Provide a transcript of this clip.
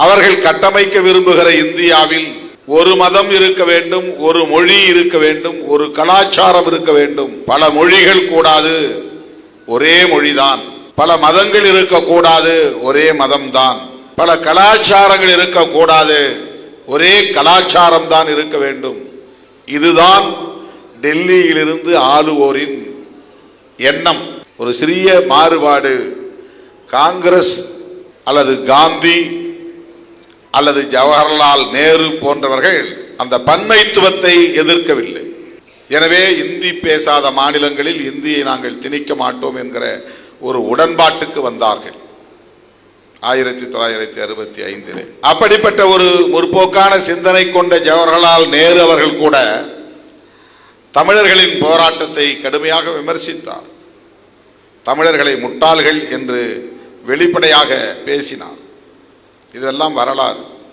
அவர்கள் கட்டமைக்க விரும்புகிற இந்தியாவில் ஒரு மதம் இருக்க வேண்டும், ஒரு மொழி இருக்க வேண்டும், ஒரு கலாச்சாரம் இருக்க வேண்டும். பல மொழிகள் கூடாது, ஒரே மொழிதான். பல மதங்கள் இருக்கக்கூடாது, ஒரே மதம்தான். பல கலாச்சாரங்கள் இருக்கக்கூடாது, ஒரே கலாச்சாரம் தான் இருக்க வேண்டும். இதுதான் டெல்லியிலிருந்து ஆளுவோரின் எண்ணம். ஒரு சிறிய மாறுபாடு காங்கிரஸ் அல்லது காந்தி அல்லது ஜவஹர்லால் நேரு போன்றவர்கள் அந்த பன்மைத்துவத்தை எதிர்க்கவில்லை. எனவே இந்தி பேசாத மாநிலங்களில் இந்தியை நாங்கள் திணிக்க மாட்டோம் என்கிற ஒரு உடன்பாட்டுக்கு வந்தார்கள் 1965. அப்படிப்பட்ட ஒரு முற்போக்கான சிந்தனை கொண்ட ஜவஹர்லால் நேரு அவர்கள் கூட தமிழர்களின் போராட்டத்தை கடுமையாக விமர்சித்தார். தமிழர்களை முட்டாள்கள் என்று வெளிப்படையாக பேசினார். இதெல்லாம் வரலாறு.